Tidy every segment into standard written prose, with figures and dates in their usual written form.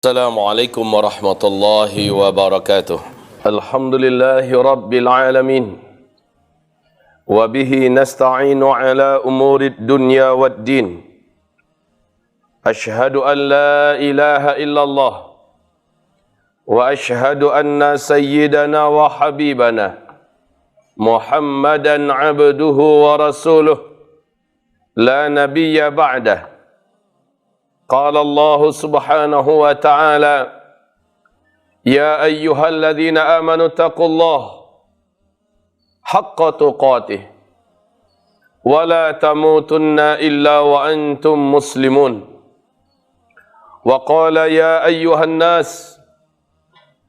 Assalamualaikum warahmatullahi wabarakatuh. Alhamdulillahi rabbil alamin. Wa bihi nasta'inu ala umurid dunya wad din. Ashhadu an la ilaha illallah. Wa ashhadu anna sayyidana wa habibana Muhammadan abduhu wa rasuluh. La nabiyya ba'dah. قال الله سبحانه وتعالى يا أيها الذين آمنوا اتقوا الله حق تقاته ولا تموتن إلا وأنتم مسلمون وقال يا أيها الناس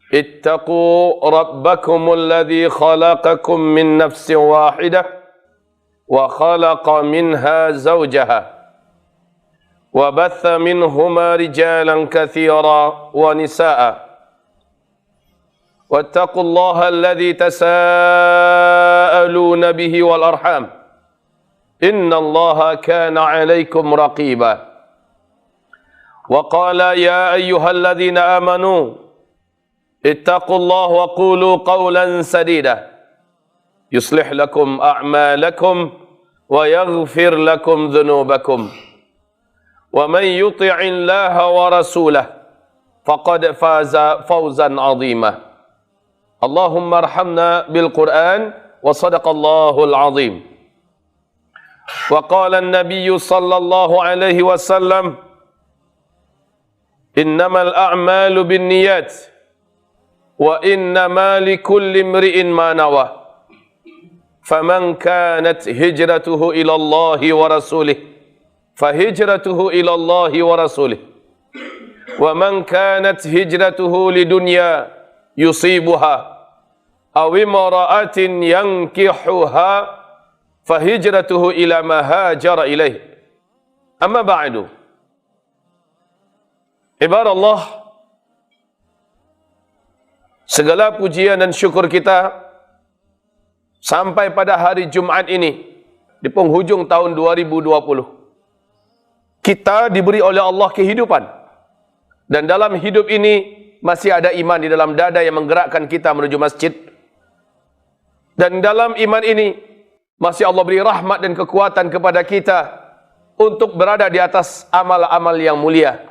اتقوا ربكم الذي خلقكم من نفس واحدة وخلق منها زوجها وبث منهما رجالا كثيرا ونساء واتقوا الله الذي تساءلون به والأرحام إن الله كان عليكم رقيبا وقال يا أيها الذين آمنوا اتقوا الله وقولوا قولا سديدا يصلح لكم أعمالكم ويغفر لكم ذنوبكم ومن يطع الله ورسوله فقد فاز فوزا عظيما اللهم ارحمنا بالقرآن وصدق الله العظيم وقال النبي صلى الله عليه وسلم إنما الأعمال بالنيات وإنما لكل امرئ ما نوى فمن كانت هجرته إلى الله ورسوله فهجرته إلى الله ورسوله ومن كانت هجرته لدنيا يصيبها أو امرأة ينكحها فهجرته إلى ما هاجر إليه أما بعد عباد الله, segala pujian dan syukur kita sampai pada hari Jumat ini di penghujung tahun 2020. Kita diberi oleh Allah kehidupan. Dan dalam hidup ini masih ada iman di dalam dada yang menggerakkan kita menuju masjid. Dan dalam iman ini masih Allah beri rahmat dan kekuatan kepada kita untuk berada di atas amal-amal yang mulia.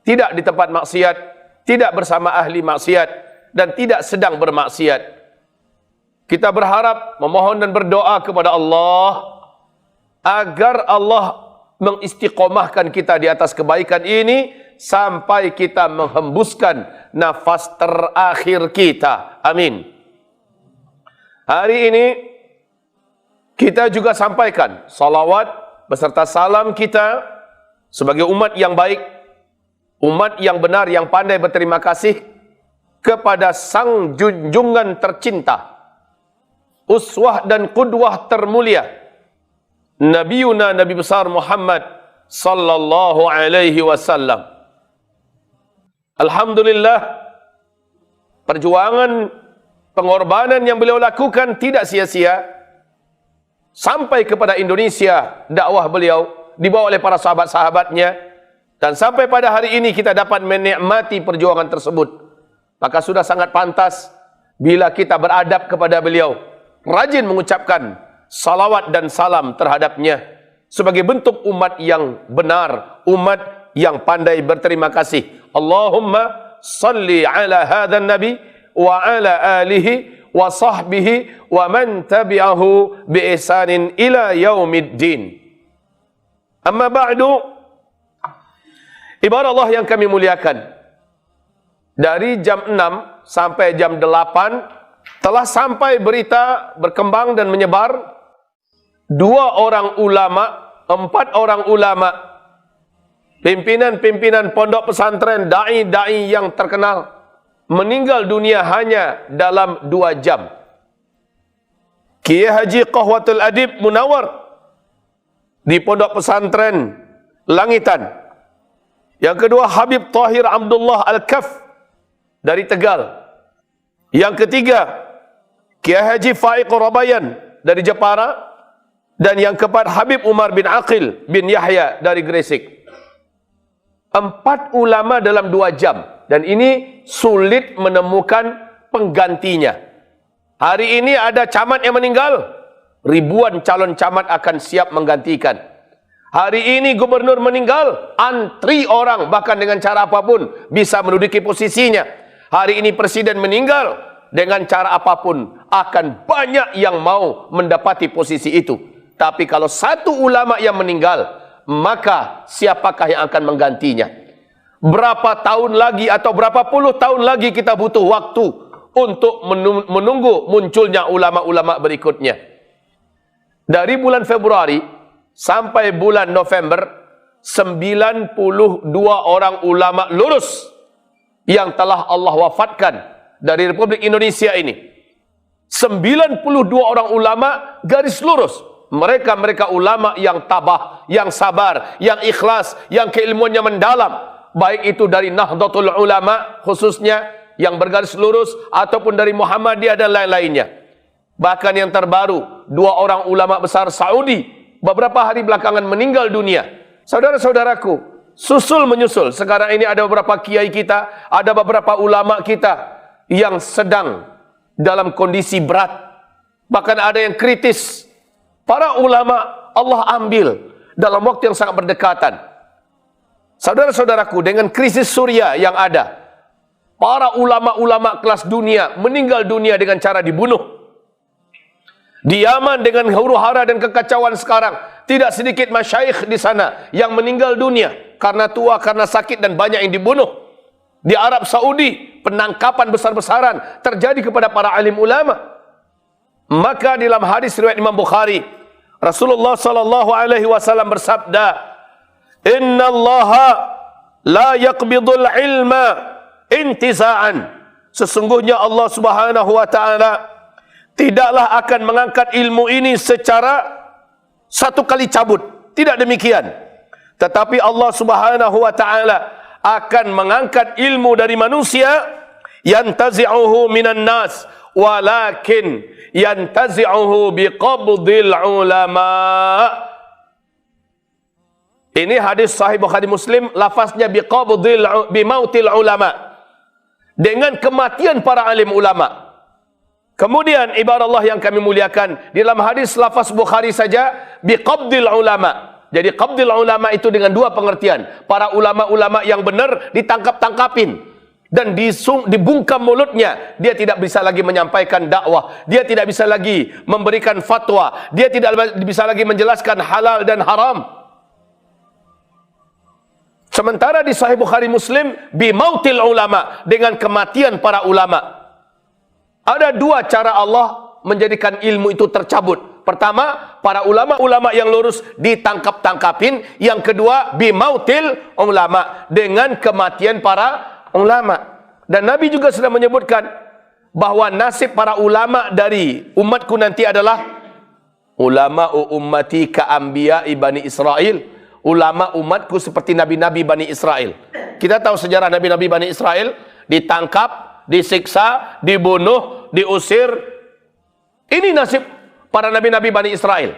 Tidak di tempat maksiat, tidak bersama ahli maksiat, dan tidak sedang bermaksiat. Kita berharap, memohon dan berdoa kepada Allah agar Allah mengistiqomahkan kita di atas kebaikan ini sampai kita menghembuskan nafas terakhir kita. Amin. Hari ini kita juga sampaikan salawat beserta salam kita sebagai umat yang baik, umat yang benar, yang pandai berterima kasih kepada sang junjungan tercinta, uswah dan qudwah termulia, Nabiuna Nabi besar Muhammad sallallahu alaihi wasallam. Alhamdulillah, perjuangan pengorbanan yang beliau lakukan tidak sia-sia. Sampai kepada Indonesia dakwah beliau dibawa oleh para sahabat-sahabatnya, dan sampai pada hari ini kita dapat menikmati perjuangan tersebut. Maka sudah sangat pantas bila kita beradab kepada beliau, rajin mengucapkan salawat dan salam terhadapnya sebagai bentuk umat yang benar, umat yang pandai berterima kasih. Allahumma salli ala hadhan nabi wa ala alihi wa sahbihi wa man tabi'ahu bi ihsanin ila yaumiddin. Amma ba'du, ibarat Allah yang kami muliakan, dari jam 6 sampai jam 8 telah sampai berita berkembang dan menyebar 2 orang ulama, 4 orang ulama, pimpinan-pimpinan pondok pesantren, da'i-da'i yang terkenal, meninggal dunia hanya dalam 2 jam. Kiai Haji Qahwatul Adib Munawar di pondok pesantren Langitan. Yang kedua Habib Tahir Abdullah Al-Kaf dari Tegal. Yang ketiga Kiai Haji Faiq Rabayan dari Jepara. Dan yang keempat Habib Umar bin Aqil bin Yahya dari Gresik. 4 ulama dalam 2 jam. Dan ini sulit menemukan penggantinya. Hari ini ada camat yang meninggal, ribuan calon camat akan siap menggantikan. Hari ini gubernur meninggal, antri orang bahkan dengan cara apapun bisa menduduki posisinya. Hari ini presiden meninggal, dengan cara apapun akan banyak yang mau mendapati posisi itu. Tapi kalau satu ulama yang meninggal, maka siapakah yang akan menggantinya? Berapa tahun lagi atau berapa puluh tahun lagi kita butuh waktu untuk menunggu munculnya ulama-ulama berikutnya. Dari bulan Februari sampai bulan November, 92 orang ulama lurus yang telah Allah wafatkan dari Republik Indonesia ini. 92 orang ulama garis lurus. Mereka ulama yang tabah, yang sabar, yang ikhlas, yang keilmuannya mendalam. Baik itu dari Nahdlatul Ulama khususnya yang bergaris lurus, ataupun dari Muhammadiyah dan lain-lainnya. Bahkan yang terbaru, 2 orang ulama besar Saudi beberapa hari belakangan meninggal dunia. Saudara-saudaraku, susul menyusul. Sekarang ini ada beberapa kiai kita, ada beberapa ulama kita yang sedang dalam kondisi berat. Bahkan ada yang kritis. Para ulama Allah ambil dalam waktu yang sangat berdekatan. Saudara-saudaraku, dengan krisis Suriah yang ada, para ulama-ulama kelas dunia meninggal dunia dengan cara dibunuh. Di Yaman dengan huru-hara dan kekacauan sekarang, tidak sedikit masyayikh di sana yang meninggal dunia karena tua, karena sakit, dan banyak yang dibunuh. Di Arab Saudi, penangkapan besar-besaran terjadi kepada para alim ulama. Maka dalam hadis riwayat Imam Bukhari, Rasulullah sallallahu alaihi wasallam bersabda, "Innallaha la yaqbidul ilma intiza'an." Sesungguhnya Allah Subhanahu wa taala tidaklah akan mengangkat ilmu ini secara satu kali cabut. Tidak demikian. Tetapi Allah Subhanahu wa taala akan mengangkat ilmu dari manusia, yantazi'uhu minan nas, walakin yantazi'uhu biqabdil ulama. Ini hadis sahih Bukhari Muslim, lafaznya bimautil ulama, dengan kematian para alim ulama. Kemudian ibarat Allah yang kami muliakan, dalam hadis lafaz Bukhari saja biqabdil ulama. Jadi qabdil ulama itu dengan 2 pengertian. Para ulama-ulama yang benar ditangkap-tangkapin dan dibungkam mulutnya. Dia tidak bisa lagi menyampaikan dakwah, dia tidak bisa lagi memberikan fatwa, dia tidak bisa lagi menjelaskan halal dan haram. Sementara di Sahih Bukhari Muslim bimautil ulama, dengan kematian para ulama. Ada 2 cara Allah menjadikan ilmu itu tercabut. Pertama, para ulama-ulama yang lurus ditangkap-tangkapin. Yang kedua, bimautil ulama, dengan kematian para ulama. Dan Nabi juga sudah menyebutkan bahwa nasib para ulama dari umatku nanti adalah ulama'u ummati ka'ambiya'i Bani Israel. Ulama umatku seperti nabi-nabi Bani Israel. Kita tahu sejarah nabi-nabi Bani Israel, ditangkap, disiksa, dibunuh, diusir. Ini nasib para nabi-nabi Bani Israel.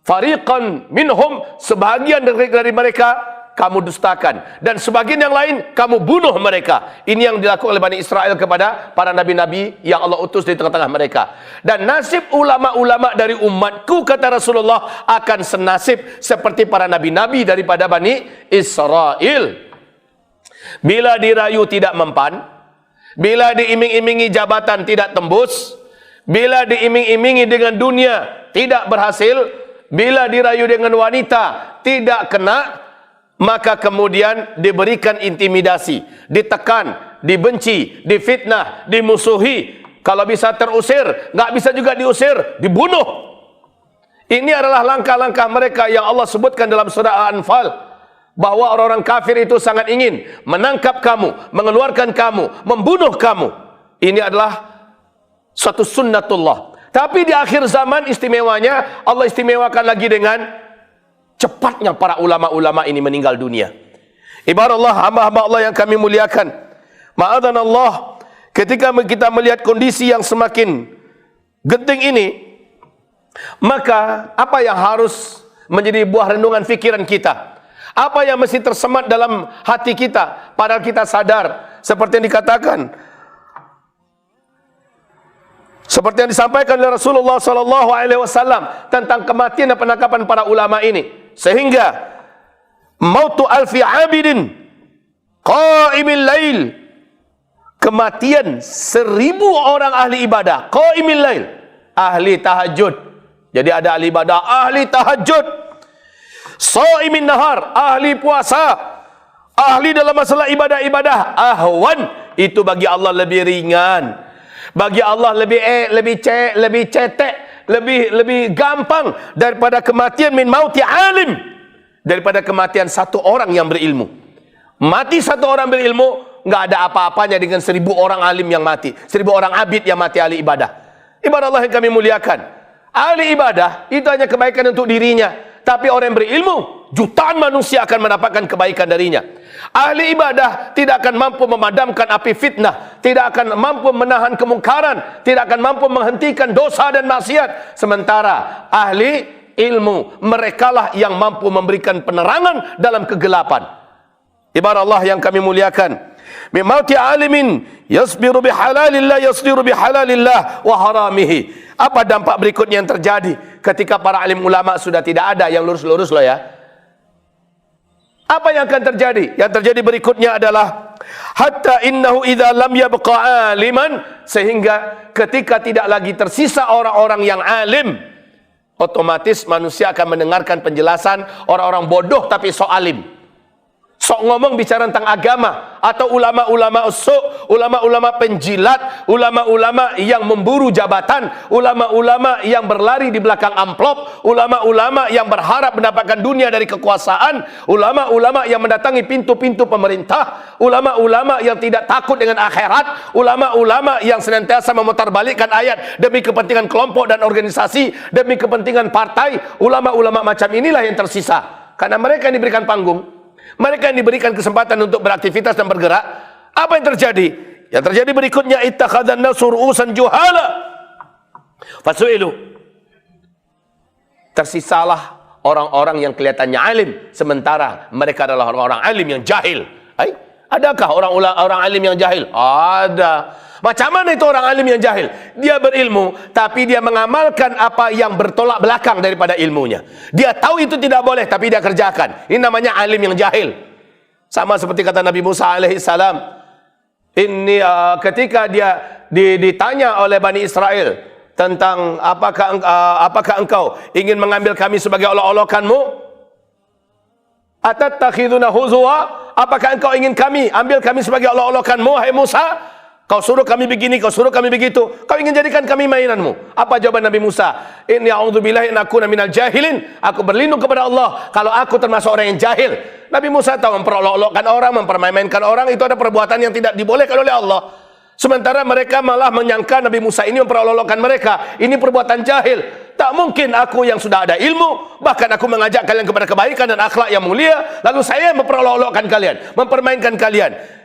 Fariqan minhum, sebahagian dari mereka kamu dustakan, dan sebagian yang lain kamu bunuh mereka. Ini yang dilakukan oleh Bani Israel kepada para nabi-nabi yang Allah utus di tengah-tengah mereka. Dan nasib ulama-ulama dari umatku, kata Rasulullah, akan senasib seperti para nabi-nabi daripada Bani Israel. Bila dirayu tidak mempan, bila diiming-imingi jabatan tidak tembus, bila diiming-imingi dengan dunia tidak berhasil, bila dirayu dengan wanita tidak kena, maka kemudian diberikan intimidasi, ditekan, dibenci, difitnah, dimusuhi. Kalau bisa terusir, nggak bisa juga diusir, dibunuh. Ini adalah langkah-langkah mereka yang Allah sebutkan dalam surah Al-Anfal, bahwa orang-orang kafir itu sangat ingin menangkap kamu, mengeluarkan kamu, membunuh kamu. Ini adalah suatu sunnatullah. Tapi di akhir zaman istimewanya, Allah istimewakan lagi dengan cepatnya para ulama-ulama ini meninggal dunia. Ibarat Allah, hamba-hamba Allah yang kami muliakan, ma'adhanallah, ketika kita melihat kondisi yang semakin genting ini, maka apa yang harus menjadi buah renungan fikiran kita? Apa yang mesti tersemat dalam hati kita padahal kita sadar, seperti yang dikatakan, seperti yang disampaikan oleh Rasulullah SAW tentang kematian dan penangkapan para ulama ini, sehingga mautu alfi abidin qaimil lail, kematian 1000 orang ahli ibadah, qaimil lail, ahli tahajud. Jadi ada ahli ibadah, ahli tahajud, shaimin nahar, ahli puasa, ahli dalam masalah ibadah-ibadah, ahwan, itu bagi Allah lebih ringan, bagi Allah lebih cetek, lebih gampang daripada kematian min mauti alim, daripada kematian satu orang yang berilmu. Mati satu orang berilmu nggak ada apa-apanya dengan 1000 orang alim yang mati, 1000 orang abid yang mati ahli ibadah. Ibadah Allah yang kami muliakan, ahli ibadah itu hanya kebaikan untuk dirinya, tapi orang yang berilmu, jutaan manusia akan mendapatkan kebaikan darinya. Ahli ibadah tidak akan mampu memadamkan api fitnah, tidak akan mampu menahan kemungkaran, tidak akan mampu menghentikan dosa dan maksiat. Sementara ahli ilmu, merekalah yang mampu memberikan penerangan dalam kegelapan. Ibarat Allah yang kami muliakan, mimauti alimin yasbiru bihalalillah yasdiru bihalalillah wa haramihi. Apa dampak berikutnya yang terjadi ketika para alim ulama sudah tidak ada, yang lurus-lurus loh ya. Apa yang akan terjadi? Yang terjadi berikutnya adalah hatta innahu idza lam yabqa aliman, sehingga ketika tidak lagi tersisa orang-orang yang alim, otomatis manusia akan mendengarkan penjelasan orang-orang bodoh tapi sok alim, sok ngomong bicara tentang agama, atau ulama-ulama usuk, ulama-ulama penjilat, ulama-ulama yang memburu jabatan, ulama-ulama yang berlari di belakang amplop, ulama-ulama yang berharap mendapatkan dunia dari kekuasaan, ulama-ulama yang mendatangi pintu-pintu pemerintah, ulama-ulama yang tidak takut dengan akhirat, ulama-ulama yang senantiasa memutarbalikkan ayat demi kepentingan kelompok dan organisasi, demi kepentingan partai. Ulama-ulama macam inilah yang tersisa, karena mereka yang diberikan panggung, mereka yang diberikan kesempatan untuk beraktivitas dan bergerak. Apa yang terjadi? Yang terjadi berikutnya, ittakhadhan nasu ru'usan juhala fasu'ilu. Tersisalah orang-orang yang kelihatannya alim, sementara mereka adalah orang-orang alim yang jahil. Adakah orang alim yang jahil? Ada. Macam mana itu orang alim yang jahil? Dia berilmu, tapi dia mengamalkan apa yang bertolak belakang daripada ilmunya. Dia tahu itu tidak boleh, tapi dia kerjakan. Ini namanya alim yang jahil. Sama seperti kata Nabi Musa alaihissalam. Ini ketika dia ditanya oleh Bani Israel tentang apakah engkau ingin mengambil kami sebagai olok-olokanmu? Atattakhiduna huzwa? Apakah engkau ingin ambil kami sebagai olok-olokanmu, hai Musa? Kau suruh kami begini, kau suruh kami begitu. Kau ingin jadikan kami mainanmu. Apa jawaban Nabi Musa? Inni a'udzubillahi an akuna minal jahilin. Aku berlindung kepada Allah kalau aku termasuk orang yang jahil. Nabi Musa tahu memperolok-olokkan orang, mempermainkan orang, itu ada perbuatan yang tidak dibolehkan oleh Allah. Sementara mereka malah menyangka Nabi Musa ini memperolok-olokkan mereka. Ini perbuatan jahil. Tak mungkin aku yang sudah ada ilmu, bahkan aku mengajak kalian kepada kebaikan dan akhlak yang mulia, lalu saya memperolok-olokkan kalian, mempermainkan kalian.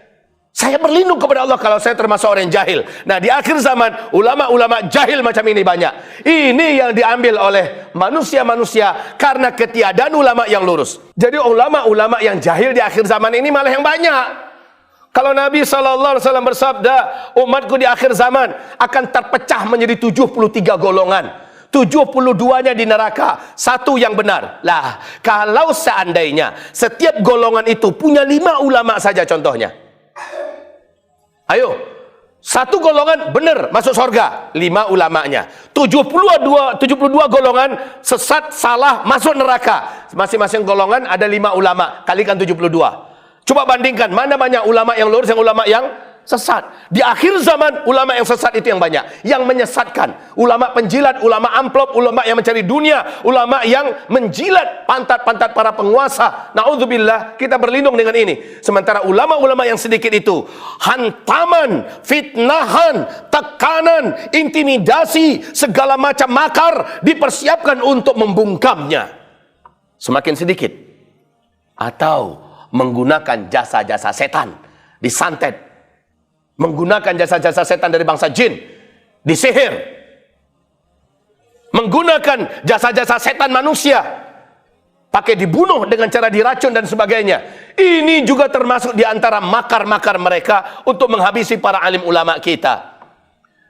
Saya berlindung kepada Allah kalau saya termasuk orang yang jahil. Nah, di akhir zaman, ulama-ulama jahil macam ini banyak. Ini yang diambil oleh manusia-manusia karena ketiadaan ulama yang lurus. Jadi ulama-ulama yang jahil di akhir zaman ini malah yang banyak. Kalau Nabi SAW bersabda, umatku di akhir zaman akan terpecah menjadi 73 golongan. 72-nya di neraka, 1 yang benar. Lah, kalau seandainya setiap golongan itu punya 5 ulama saja contohnya. Ayo, 1 golongan benar masuk surga, 5 ulamanya. 72 golongan sesat, salah, masuk neraka. Masing-masing golongan ada 5 ulama, kalikan 72. Coba bandingkan, mana banyak ulama yang lurus, yang ulama yang sesat. Di akhir zaman, ulama yang sesat itu yang banyak, yang menyesatkan. Ulama penjilat, ulama amplop, ulama yang mencari dunia, ulama yang menjilat pantat-pantat para penguasa. Na'udzubillah, kita berlindung dengan ini. Sementara ulama-ulama yang sedikit itu, hantaman, fitnahan, tekanan, intimidasi, segala macam makar dipersiapkan untuk membungkamnya. Semakin sedikit. Atau menggunakan jasa-jasa setan, disantet, menggunakan jasa-jasa setan dari bangsa jin, disihir, menggunakan jasa-jasa setan manusia, pakai dibunuh dengan cara diracun dan sebagainya. Ini juga termasuk di antara makar-makar mereka untuk menghabisi para alim ulama kita.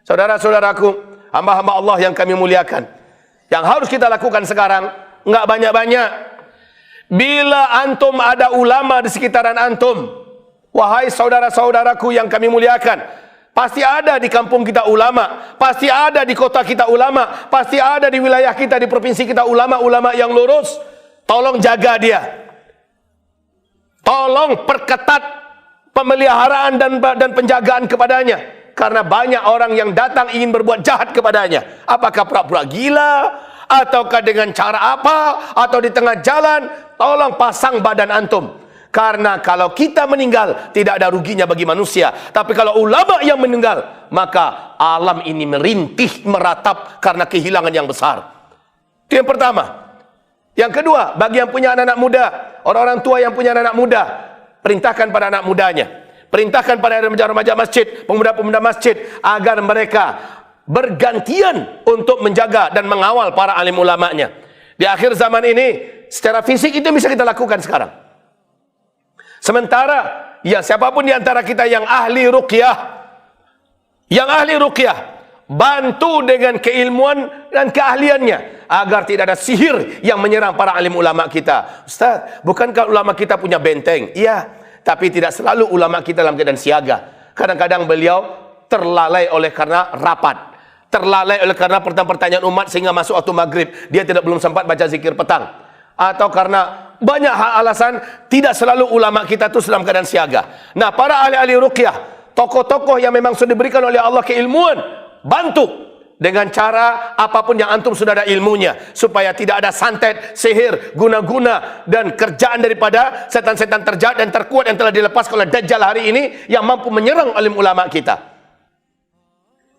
Saudara-saudaraku, hamba-hamba Allah yang kami muliakan, yang harus kita lakukan sekarang, enggak banyak-banyak. Bila antum ada ulama di sekitaran antum, wahai saudara-saudaraku yang kami muliakan, pasti ada di kampung kita ulama, pasti ada di kota kita ulama, pasti ada di wilayah kita, di provinsi kita ulama-ulama yang lurus. Tolong jaga dia. Tolong perketat pemeliharaan dan penjagaan kepadanya. Karena banyak orang yang datang ingin berbuat jahat kepadanya. Apakah pura-pura gila? Ataukah dengan cara apa? Atau di tengah jalan? Tolong pasang badan antum. Karena kalau kita meninggal, tidak ada ruginya bagi manusia. Tapi kalau ulama yang meninggal, maka alam ini merintih, meratap karena kehilangan yang besar. Itu yang pertama. Yang kedua, bagi yang punya anak-anak muda, orang-orang tua yang punya anak-anak muda, perintahkan pada anak mudanya, perintahkan pada remaja-remaja masjid, pemuda-pemuda masjid, agar mereka bergantian untuk menjaga dan mengawal para alim ulamanya. Di akhir zaman ini, secara fisik itu bisa kita lakukan sekarang. Sementara, ya siapapun di antara kita yang ahli ruqyah, bantu dengan keilmuan dan keahliannya, agar tidak ada sihir yang menyerang para alim ulama kita. Ustaz, bukankah ulama kita punya benteng? Iya, tapi tidak selalu ulama kita dalam keadaan siaga. Kadang-kadang beliau terlalai oleh karena rapat, terlalai oleh karena pertanyaan umat sehingga masuk waktu maghrib dia belum sempat baca zikir petang, atau karena banyak hal alasan. Tidak selalu ulama kita itu dalam keadaan siaga. Nah, para ahli-ahli ruqyah, tokoh-tokoh yang memang sudah diberikan oleh Allah keilmuan, bantu dengan cara apapun yang antum sudah ada ilmunya, supaya tidak ada santet, sihir, guna-guna dan kerjaan daripada setan-setan terjahat dan terkuat yang telah dilepaskan oleh Dajjal hari ini yang mampu menyerang alim ulama kita.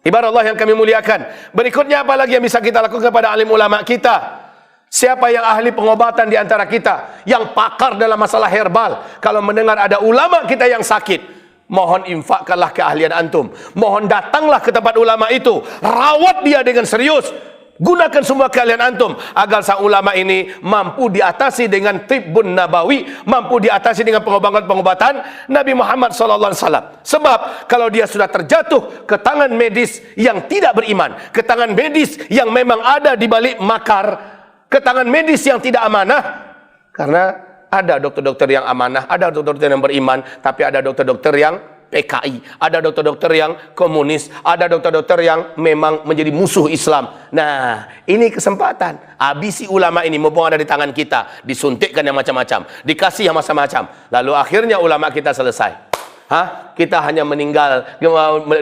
Ibarat Allah yang kami muliakan, berikutnya apa lagi yang bisa kita lakukan kepada alim ulama kita? Siapa yang ahli pengobatan di antara kita, yang pakar dalam masalah herbal, kalau mendengar ada ulama kita yang sakit, mohon infakkanlah keahlian antum. Mohon datanglah ke tempat ulama itu, rawat dia dengan serius. Gunakan semua keahlian antum agar sang ulama ini mampu diatasi dengan tibbun nabawi, mampu diatasi dengan pengobatan Nabi Muhammad SAW. Sebab kalau dia sudah terjatuh ke tangan medis yang tidak beriman, ke tangan medis yang memang ada di balik makar, ke tangan medis yang tidak amanah, karena ada dokter-dokter yang amanah, ada dokter-dokter yang beriman, tapi ada dokter-dokter yang PKI, ada dokter-dokter yang komunis, ada dokter-dokter yang memang menjadi musuh Islam. Nah, ini kesempatan. Habisi ulama ini, mumpung ada di tangan kita, disuntikkan yang macam-macam, dikasih yang macam-macam. Lalu akhirnya ulama kita selesai. Kita hanya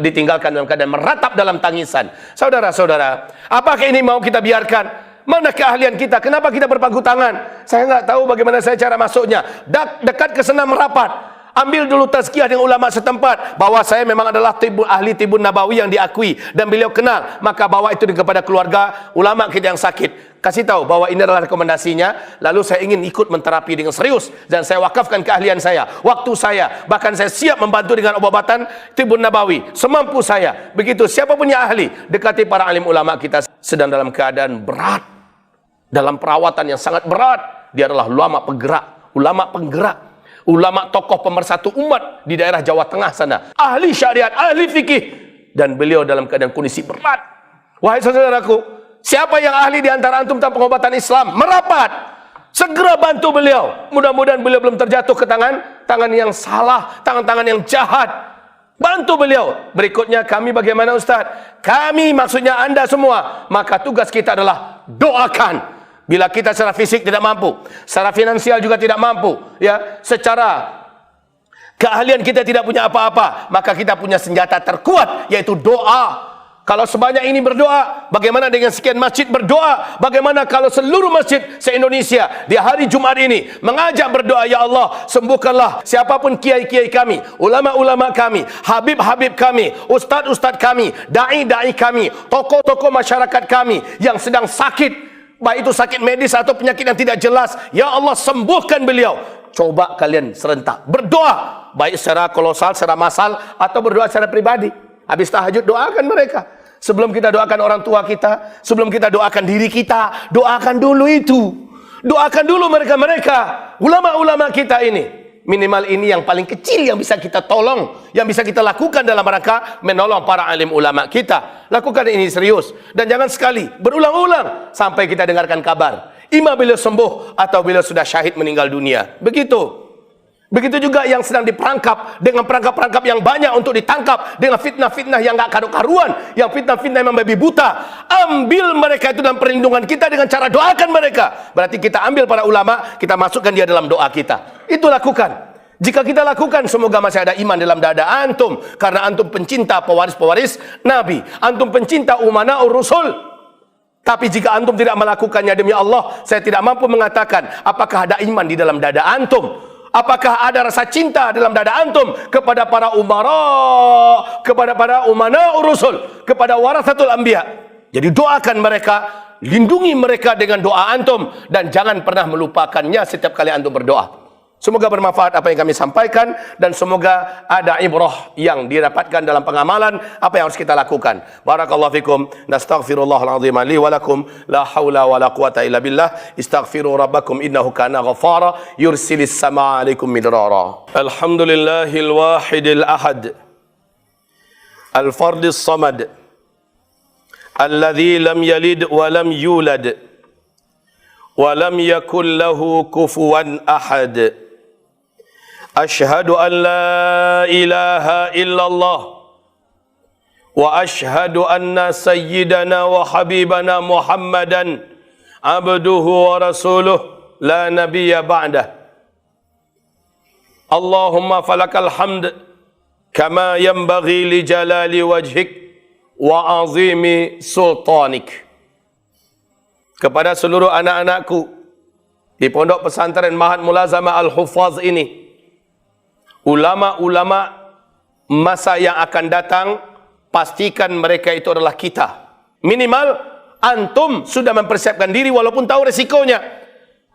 ditinggalkan dalam keadaan meratap dalam tangisan. Saudara-saudara, apakah ini mau kita biarkan? Mana keahlian kita? Kenapa kita berpangku tangan? Saya nggak tahu bagaimana saya cara masuknya. Dekat ke sana merapat. Ambil dulu tazkiyah dengan ulama setempat, bahwa saya memang adalah ahli tibun nabawi yang diakui dan beliau kenal. Maka bawa itu kepada keluarga ulama kita yang sakit. Kasih tahu bahwa ini adalah rekomendasinya. Lalu saya ingin ikut menterapi dengan serius, dan saya wakafkan keahlian saya, waktu saya, bahkan saya siap membantu dengan obat-obatan tibun nabawi semampu saya. Begitu siapapun yang ahli, dekati para alim ulama kita sedang dalam keadaan berat, dalam perawatan yang sangat berat. Dia adalah ulama penggerak, ulama tokoh pemersatu umat di daerah Jawa Tengah sana, ahli syariat, ahli fikih, dan beliau dalam keadaan kondisi berat. Wahai saudaraku, siapa yang ahli di antara antum tentang pengobatan Islam, merapat, segera bantu beliau. Mudah-mudahan beliau belum terjatuh ke tangan yang salah, tangan-tangan yang jahat. Bantu beliau. Berikutnya kami bagaimana Ustaz? Kami maksudnya Anda semua. Maka tugas kita adalah doakan. Bila kita secara fisik tidak mampu, secara finansial juga tidak mampu, ya, secara keahlian kita tidak punya apa-apa, maka kita punya senjata terkuat, yaitu doa. Kalau sebanyak ini berdoa, bagaimana dengan sekian masjid berdoa? Bagaimana kalau seluruh masjid se-Indonesia di hari Jumat ini mengajak berdoa, ya Allah, sembuhkanlah siapapun kiai-kiai kami, ulama-ulama kami, habib-habib kami, ustad-ustad kami, da'i-da'i kami, tokoh-tokoh masyarakat kami yang sedang sakit, baik itu sakit medis atau penyakit yang tidak jelas. Ya Allah, sembuhkan beliau. Coba kalian serentak berdoa, baik secara kolosal, secara massal, atau berdoa secara pribadi. Habis tahajud, doakan mereka. Sebelum kita doakan orang tua kita, sebelum kita doakan diri kita, doakan dulu itu. Doakan dulu mereka-mereka, ulama-ulama kita ini. Minimal ini yang paling kecil yang bisa kita tolong, yang bisa kita lakukan dalam rangka menolong para alim ulama kita. Lakukan ini serius. Dan jangan sekali, berulang-ulang sampai kita dengarkan kabar. Ima beliau sembuh atau beliau sudah syahid meninggal dunia. Begitu. Begitu juga yang sedang diperangkap dengan perangkap-perangkap yang banyak untuk ditangkap dengan fitnah-fitnah yang gak karu-karuan, yang fitnah-fitnah yang membabi buta. Ambil mereka itu dalam perlindungan kita dengan cara doakan mereka. Berarti kita ambil para ulama, kita masukkan dia dalam doa kita. Itu lakukan. Jika kita lakukan, semoga masih ada iman dalam dada antum, karena antum pencinta pewaris-pewaris Nabi, antum pencinta umana'ur rusul. Tapi jika antum tidak melakukannya, demi Allah, saya tidak mampu mengatakan apakah ada iman di dalam dada antum. Apakah ada rasa cinta dalam dada antum kepada para umara, kepada para umana urusul, kepada warasatul anbiya. Jadi doakan mereka, lindungi mereka dengan doa antum, dan jangan pernah melupakannya setiap kali antum berdoa. Semoga bermanfaat apa yang kami sampaikan, dan semoga ada ibrah yang didapatkan dalam pengamalan apa yang harus kita lakukan. Barakallahu fikum. Nastaghfirullahal azim li wa lakum. La haula wa la quwata illa billah. Istaghfiru rabbakum innahu kana ghaffara yursilis samaa 'alaikum midrara. Alhamdulillahil wahidil ahad. Al-fardis samad. Alladzi lam yalid wa lam yulad wa lam yakul lahu kufuwan ahad. Ashhadu an la ilaha illallah wa ashhadu anna sayyidana wa habibana Muhammadan abduhu wa rasuluh la nabiyya ba'dah. Allahumma falakal hamd kama yanbaghi li jalali wajhik wa azimi sultanik. Kepada seluruh anak-anakku di Pondok Pesantren Mahat Mulazamah Al-Hufaz ini, ulama-ulama masa yang akan datang, pastikan mereka itu adalah kita. Minimal antum sudah mempersiapkan diri walaupun tahu resikonya.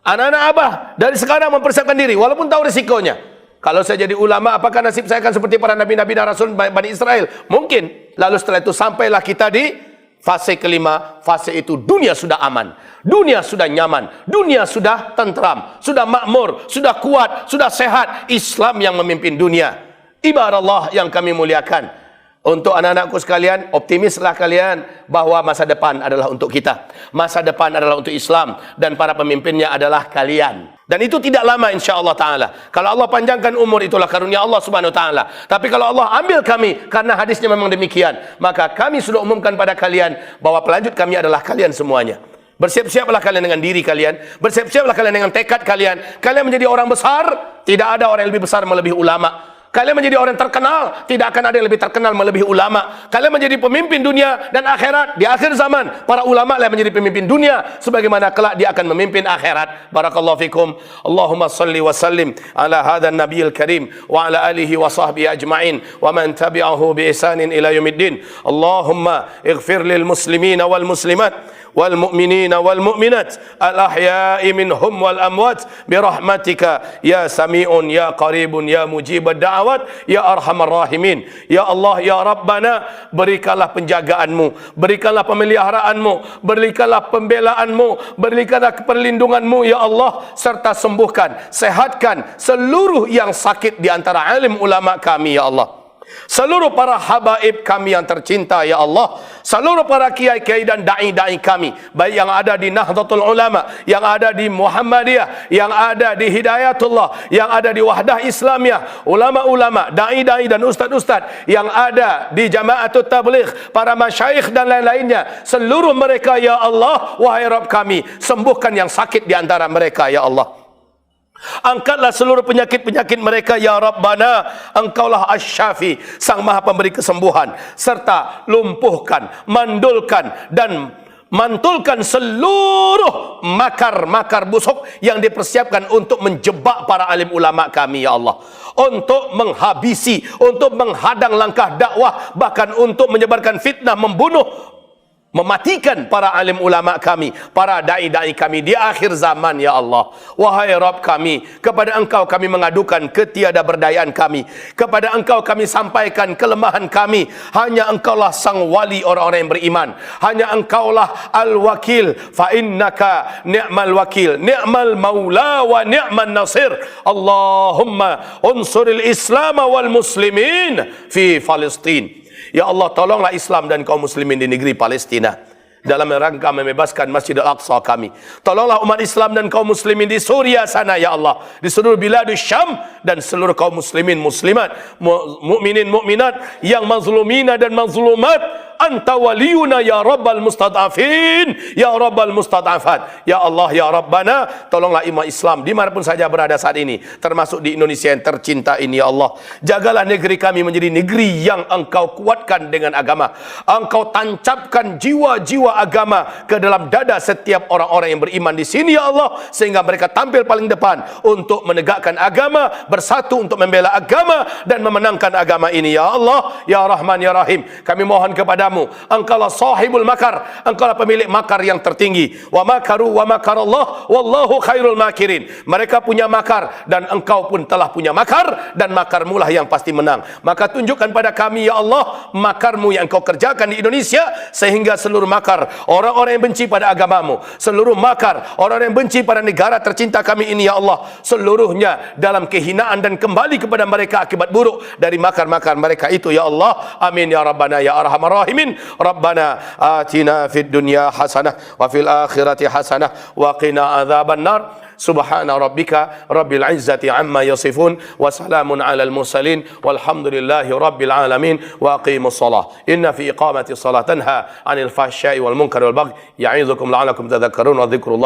Anak-anak abah dari sekarang mempersiapkan diri walaupun tahu resikonya. Kalau saya jadi ulama, apakah nasib saya akan seperti para nabi-nabi dan rasul Bani Israel? Mungkin. Lalu setelah itu sampailah kita di fase kelima. Fase itu dunia sudah aman, dunia sudah nyaman, dunia sudah tentram, sudah makmur, sudah kuat, sudah sehat. Islam yang memimpin dunia. Ibarat Allah yang kami muliakan. Untuk anak-anakku sekalian, optimislah kalian bahwa masa depan adalah untuk kita. Masa depan adalah untuk Islam, dan para pemimpinnya adalah kalian. Dan itu tidak lama insya-Allah taala. Kalau Allah panjangkan umur, itulah karunia Allah Subhanahu wa taala. Tapi kalau Allah ambil kami, karena hadisnya memang demikian, maka kami sudah umumkan pada kalian bahwa pelanjut kami adalah kalian semuanya. Bersiap-siaplah kalian dengan diri kalian, bersiap-siaplah kalian dengan tekad kalian. Kalian menjadi orang besar, tidak ada orang yang lebih besar melebihi ulama. Kalian menjadi orang terkenal, tidak akan ada yang lebih terkenal melebihi ulama. Kalian menjadi pemimpin dunia dan akhirat. Di akhir zaman, para ulama lah menjadi pemimpin dunia, sebagaimana kelak dia akan memimpin akhirat. Barakallahu fikum. Allahumma salli wa sallim ala hadhan nabiyil karim wa ala alihi wa sahbihi ajma'in wa man tabi'ahu bi ihsanin ila yaumiddin. Allahumma ighfir lil muslimina wal muslimat wal mu'minina wal mu'minat al ahya'i minhum wal amwat bi rahmatika ya sami'un ya qaribun ya mujibad da'awat ya arhamar rahimin. Ya Allah ya Rabbana, berikanlah penjagaanmu, berikanlah pemeliharaanmu, berikanlah pembelaanmu, berikanlah perlindunganmu ya Allah, serta sembuhkan, sehatkan seluruh yang sakit di antara alim ulama kami ya Allah. Seluruh para habaib kami yang tercinta ya Allah, seluruh para kiai-kiai dan dai-dai kami, baik yang ada di Nahdlatul Ulama, yang ada di Muhammadiyah, yang ada di Hidayatullah, yang ada di Wahdah Islamiyah, ulama-ulama, dai-dai dan ustaz-ustaz yang ada di Jama'atut Tabligh, para masyayikh dan lain-lainnya, seluruh mereka ya Allah, wahai Rabb kami, sembuhkan yang sakit di antara mereka ya Allah. Angkatlah seluruh penyakit-penyakit mereka ya Rabbana. Engkaulah Asy-Syafi, sang maha pemberi kesembuhan, serta lumpuhkan, mandulkan dan mantulkan seluruh makar-makar busuk yang dipersiapkan untuk menjebak para alim ulama kami ya Allah, untuk menghabisi, untuk menghadang langkah dakwah, bahkan untuk menyebarkan fitnah, membunuh, mematikan para alim ulama kami, para da'i-da'i kami di akhir zaman ya Allah. Wahai Rabb kami, kepada Engkau kami mengadukan ketiadaberdayaan kami, kepada Engkau kami sampaikan kelemahan kami. Hanya Engkaulah sang wali orang-orang yang beriman, hanya Engkaulah al-wakil, fa innaka ni'mal wakil, ni'mal maula wa ni'man nasir. Allahumma unsuril Islam wal muslimin fi Palestin. Ya Allah, tolonglah Islam dan kaum muslimin di negeri Palestina dalam rangka membebaskan Masjid Al-Aqsa kami. Tolonglah umat Islam dan kaum muslimin di Suriah sana ya Allah, di seluruh biladus Syam, dan seluruh kaum muslimin muslimat, mukminin mukminat yang mazlumina dan mazlumat. Anta waliyuna ya rabbal mustad'afin, ya rabbal mustad'afat. Ya Allah, ya Rabbana, tolonglah umat Islam dimanapun saja berada saat ini, termasuk di Indonesia yang tercinta ini ya Allah. Jagalah negeri kami menjadi negeri yang Engkau kuatkan dengan agama. Engkau tancapkan jiwa-jiwa agama ke dalam dada setiap orang-orang yang beriman di sini ya Allah, sehingga mereka tampil paling depan untuk menegakkan agama, bersatu untuk membela agama dan memenangkan agama ini ya Allah, ya Rahman, ya Rahim. Kami mohon kepada Engkaulah sahibul makar, Engkaulah pemilik makar yang tertinggi. Wa makaru wa makarallah wallahu khairul makirin. Mereka punya makar dan Engkau pun telah punya makar, dan makarmu lah yang pasti menang. Maka tunjukkan pada kami ya Allah makarmu yang Engkau kerjakan di Indonesia, sehingga seluruh makar orang-orang yang benci pada agamamu, seluruh makar orang-orang yang benci pada negara tercinta kami ini ya Allah, seluruhnya dalam kehinaan dan kembali kepada mereka akibat buruk dari makar-makar mereka itu ya Allah. Amin ya Rabbana ya Arhamar Rahimin. Rabbana atina fid dunya hasanah wa fil akhirati hasanah wa qina adzaban nar. Subhana rabbika rabbil izzati amma yasifun wa salamun alal mursalin walhamdulillahi rabbil alamin. Wa aqimus shalah inna fi iqamati shalah tanha 'anil fahsya'i wal munkari wal baghi ya'idzukum la'allakum tadhakkarun wa dzikrullahi